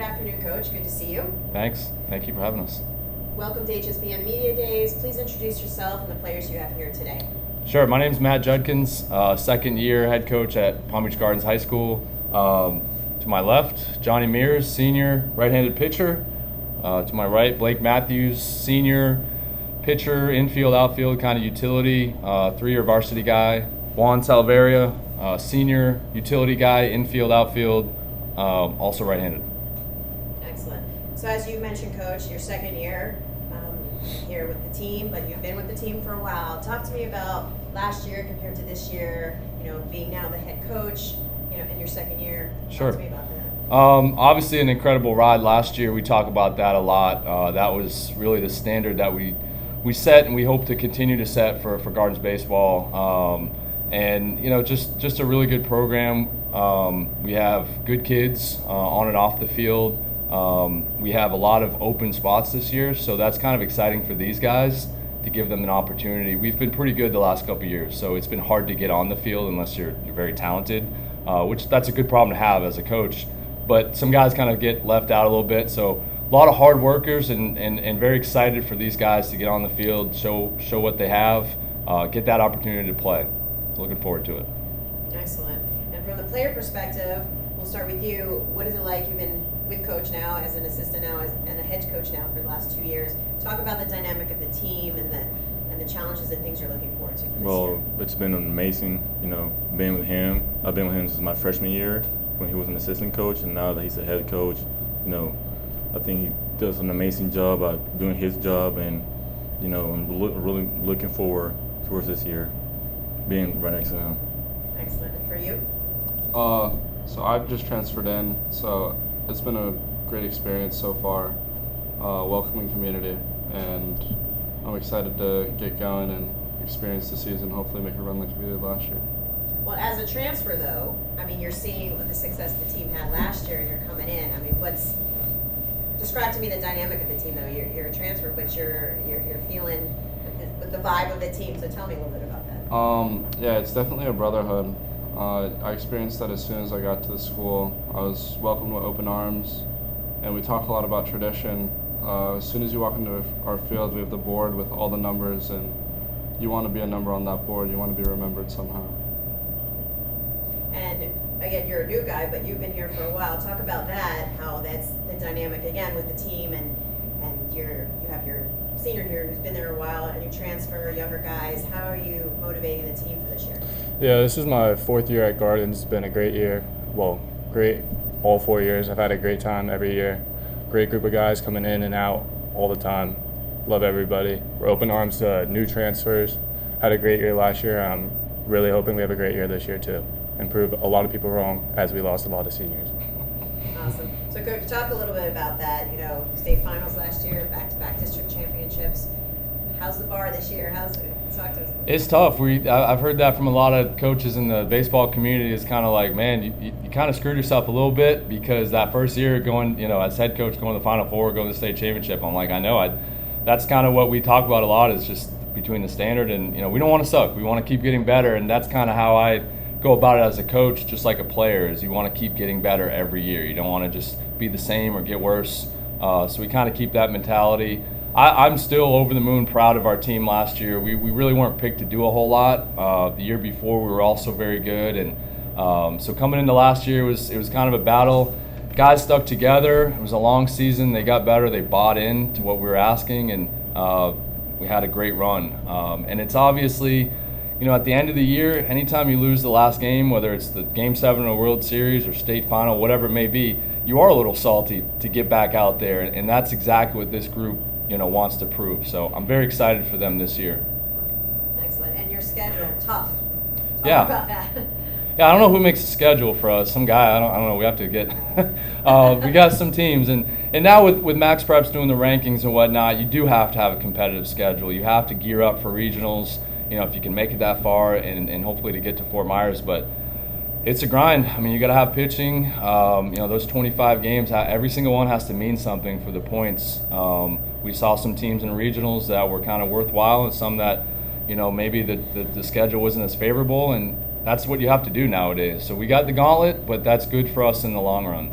afternoon, Coach. Good to see you. Thanks. Thank you for having us. Welcome to HSBN Media Days. Please introduce yourself and the players you have here today. Sure. My name's Matt Judkins, second year head coach at Palm Beach Gardens High School. To my left, Johnny Mears, senior right-handed pitcher. To my right, Blake Matthews, senior pitcher, infield, outfield, kind of utility, 3-year varsity guy. Juan Salveria, senior utility guy, infield, outfield, also right-handed. Excellent. So as you mentioned, Coach, your second year here with the team, but you've been with the team for a while. Talk to me about last year compared to this year, being now the head coach, in your second year. Sure. Talk to me about that. Obviously an incredible ride last year. We talk about that a lot. That was really the standard that we set, and we hope to continue to set for Gardens baseball. And just a really good program. We have good kids on and off the field. We have a lot of open spots this year, so that's kind of exciting for these guys to give them an opportunity. We've been pretty good the last couple of years, so it's been hard to get on the field unless you're very talented, which that's a good problem to have as a coach. But some guys kind of get left out a little bit, so a lot of hard workers and very excited for these guys to get on the field, show what they have, get that opportunity to play. Looking forward to it. Excellent. And from the player perspective, we'll start with you. What is it like? You've been with Coach now as an assistant now and a head coach now for the last 2 years. Talk about the dynamic of the team and the challenges and things you're looking forward to for this year. Well, it's been amazing, being with him. I've been with him since my freshman year when he was an assistant coach, and now that he's a head coach, I think he does an amazing job at doing his job, and I'm really looking forward towards this year, being right next to him. Excellent. And for you? So I've just transferred in, so it's been a great experience so far, welcoming community, and I'm excited to get going and experience the season, hopefully make a run like we did last year. Well, as a transfer, though, you're seeing the success the team had last year, and you're coming in. Describe to me the dynamic of the team, though. You're a transfer, but you're feeling the vibe of the team. So tell me a little bit about that. Yeah, it's definitely a brotherhood. I experienced that as soon as I got to the school. I was welcomed with open arms, and we talk a lot about tradition. As soon as you walk into our field, we have the board with all the numbers, and you want to be a number on that board. You want to be remembered somehow. And again, you're a new guy, but you've been here for a while. Talk about that, how that's the dynamic again with the team, and you have your senior here who's been there a while, and you transfer younger guys. How are you motivating the team for this year? Yeah, this is my 4th year at Gardens. It's been a great year. Well, great all 4 years. I've had a great time every year. Great group of guys coming in and out all the time. Love everybody. We're open arms to new transfers. Had a great year last year. I'm really hoping we have a great year this year too, and prove a lot of people wrong as we lost a lot of seniors. Awesome. So, Coach, talk a little bit about that. State finals last year, back-to-back district championships. How's the bar this year? Talk to us. It's tough. I've heard that from a lot of coaches in the baseball community. It's kind of like, man, you kind of screwed yourself a little bit, because that first year going, as head coach, going to the Final Four, going to the state championship, I'm like, I know. That's kind of what we talk about a lot, is just between the standard and, we don't want to suck. We want to keep getting better, and that's kind of how I go about it as a coach, just like a player, is you want to keep getting better every year. You don't want to just be the same or get worse. So we kind of keep that mentality. I'm still over the moon proud of our team last year. We really weren't picked to do a whole lot. The year before we were also very good, and so coming into last year it was kind of a battle. Guys stuck together. It was a long season. They got better. They bought in to what we were asking, and we had a great run. And it's obviously, at the end of the year, anytime you lose the last game, whether it's the Game 7 of a World Series or state final, whatever it may be, you are a little salty to get back out there, and that's exactly what this group wants to prove. So I'm very excited for them this year. Excellent. And your schedule, tough. Talk Yeah. about that. Yeah, I don't know who makes the schedule for us. Some guy, I don't know. We have to get. We got some teams, and now with Max Preps doing the rankings and whatnot, you do have to have a competitive schedule. You have to gear up for regionals. If you can make it that far, and hopefully to get to Fort Myers, but it's a grind. You got to have pitching. Those 25 games, every single one has to mean something for the points. We saw some teams in regionals that were kind of worthwhile, and some that, maybe the schedule wasn't as favorable, and that's what you have to do nowadays. So we got the gauntlet, but that's good for us in the long run.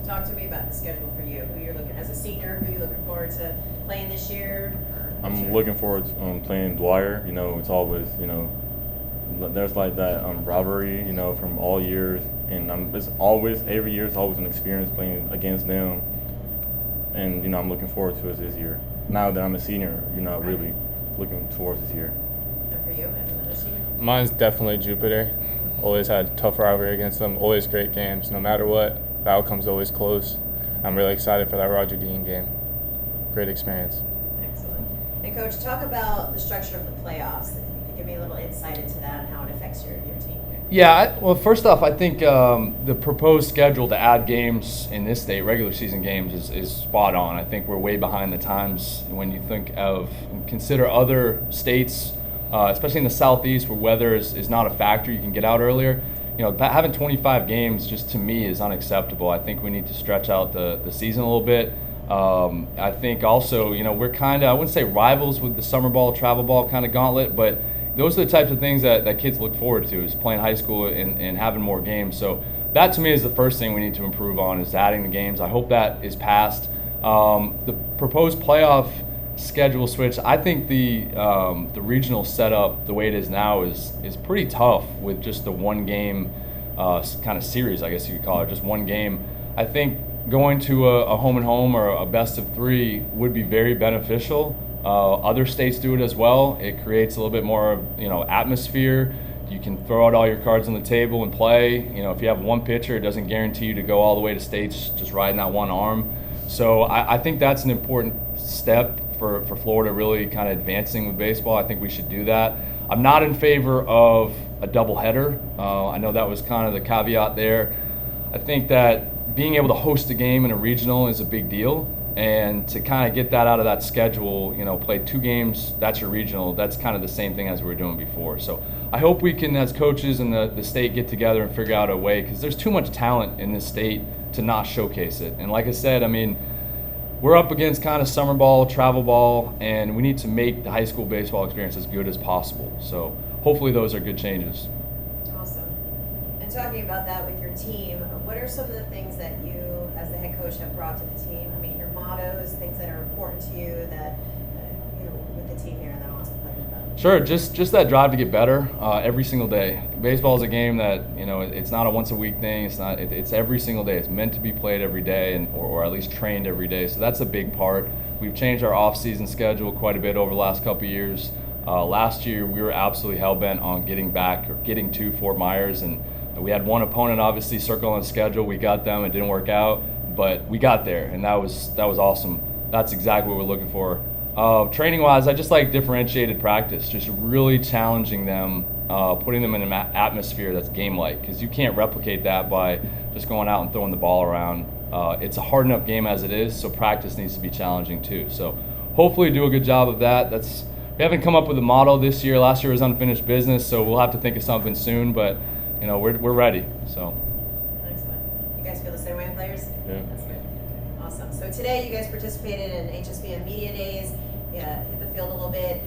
So Talk to me about the schedule for you. Who you're looking as a senior? Who you looking forward to playing this year? I'm looking forward to playing Dwyer. You know, it's always, you know, there's like that rivalry, you know, from all years, and it's always, every year it's always an experience playing against them, and you know, I'm looking forward to it this year. Now that I'm a senior, you know, really looking towards this year. And for you as another senior? Mine's definitely Jupiter. Always had tough rivalry against them. Always great games. No matter what, the outcome's always close. I'm really excited for that Roger Dean game. Great experience. Excellent. And Coach, talk about the structure of the playoffs. Give me a little insight into that and how it affects your team. Yeah, well, first off, I think the proposed schedule to add games in this state, regular season games, is spot on. I think we're way behind the times when you think of and consider other states, especially in the Southeast where weather is not a factor. You can get out earlier. You know, having 25 games just to me is unacceptable. I think we need to stretch out the season a little bit. I think also, you know, we're kind of, I wouldn't say rivals with the summer ball, travel ball kind of gauntlet, but those are the types of things that kids look forward to, is playing high school and having more games. So that to me is the first thing we need to improve on, is adding the games. I hope that is passed. The proposed playoff schedule switch, I think the regional setup, the way it is now, is pretty tough with just the one game kind of series, I guess you could call it, just one game. I think going to a home and home or a best of three would be very beneficial. Other states do it as well. It creates a little bit more, you know, atmosphere. You can throw out all your cards on the table and play. You know, if you have one pitcher, it doesn't guarantee you to go all the way to states just riding that one arm. So I think that's an important step for Florida really kind of advancing with baseball. I think we should do that. I'm not in favor of a doubleheader. I know that was kind of the caveat there. I think that being able to host a game in a regional is a big deal. And to kind of get that out of that schedule, you know, play 2 games, that's your regional, that's kind of the same thing as we were doing before. So I hope we can, as coaches and the state, get together and figure out a way, because there's too much talent in this state to not showcase it. And like I said, I mean, we're up against kind of summer ball, travel ball, and we need to make the high school baseball experience as good as possible. So hopefully those are good changes. Awesome. And talking about that with your team, what are some of the things that you, as the head coach, have brought to the team? I mean, your mottos, things that are important to you that, you know, with the team here, and then also playing about. Sure, just that drive to get better every single day. Baseball is a game that, you know, it's not a once a week thing. It's every single day. It's meant to be played every day, and or at least trained every day. So that's a big part. We've changed our off-season schedule quite a bit over the last couple of years. Last year, we were absolutely hell-bent on getting to Fort Myers, and we had one opponent obviously circle on the schedule. We got them. It didn't work out, but we got there, and that was awesome. That's exactly what we're looking for. Training-wise, I just like differentiated practice, just really challenging them, putting them in an atmosphere that's game-like, because you can't replicate that by just going out and throwing the ball around. It's a hard enough game as it is, so practice needs to be challenging too. So hopefully do a good job of that. We haven't come up with a model this year. Last year was unfinished business, so we'll have to think of something soon, but you know, we're ready. So. Excellent. You guys feel the same way, players? Yeah. That's good. Awesome. So today you guys participated in HSBN Media Days. Yeah, hit the field a little bit.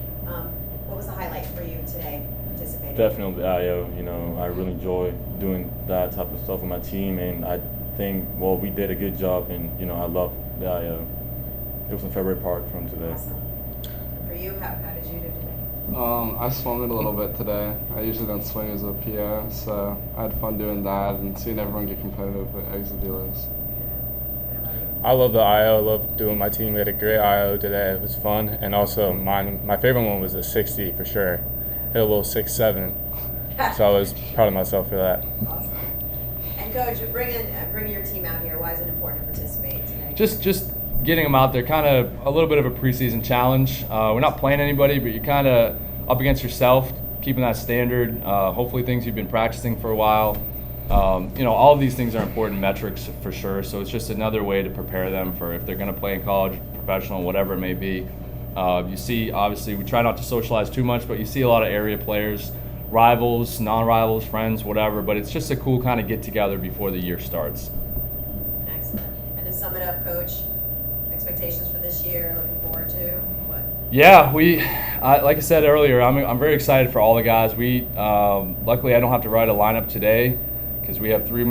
What was the highlight for you today participating? Definitely the IO. You know, I really enjoy doing that type of stuff with my team, and I think, well, we did a good job, and you know, I love the IO. It was my favorite part from today. Awesome. And for you, how did you do today? I swung it a little bit today. I usually don't swing as a PO, so I had fun doing that and seeing everyone get competitive with exit dealers. I love the IO. I love doing my team. We had a great IO today. It was fun. And also my favorite one was the 60 for sure. Hit a little 6-7. So I was proud of myself for that. Awesome. And Coach, bringing your team out here, why is it important to participate today? Just getting them out there, kind of a little bit of a preseason challenge. We're not playing anybody, but you're kind of up against yourself, keeping that standard. Hopefully things you've been practicing for a while. You know, all of these things are important metrics for sure, so it's just another way to prepare them for if they're going to play in college, professional, whatever it may be. You see, obviously, we try not to socialize too much, but you see a lot of area players, rivals, non-rivals, friends, whatever, but it's just a cool kind of get-together before the year starts. Excellent. And to sum it up, Coach, expectations for this year, looking forward to what? Yeah, like I said earlier, I'm very excited for all the guys. Luckily I don't have to write a lineup today, because we have 3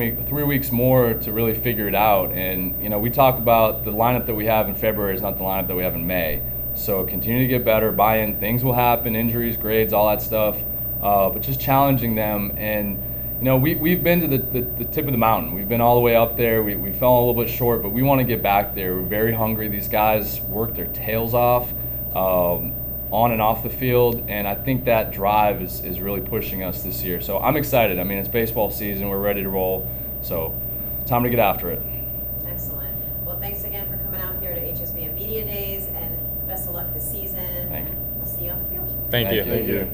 weeks more to really figure it out. And we talk about the lineup that we have in February is not the lineup that we have in May. So continue to get better, buy in. Things will happen, injuries, grades, all that stuff. But just challenging them. And we've been to the tip of the mountain. We've been all the way up there. We fell a little bit short, but we want to get back there. We're very hungry. These guys work their tails off on and off the field, and I think that drive is really pushing us this year. So I'm excited. I mean, it's baseball season. We're ready to roll. So time to get after it. Excellent. Well, thanks again for coming out here to HSBN Media Days, and best of luck this season. Thank you. We'll see you on the field. Thank you. Thank you.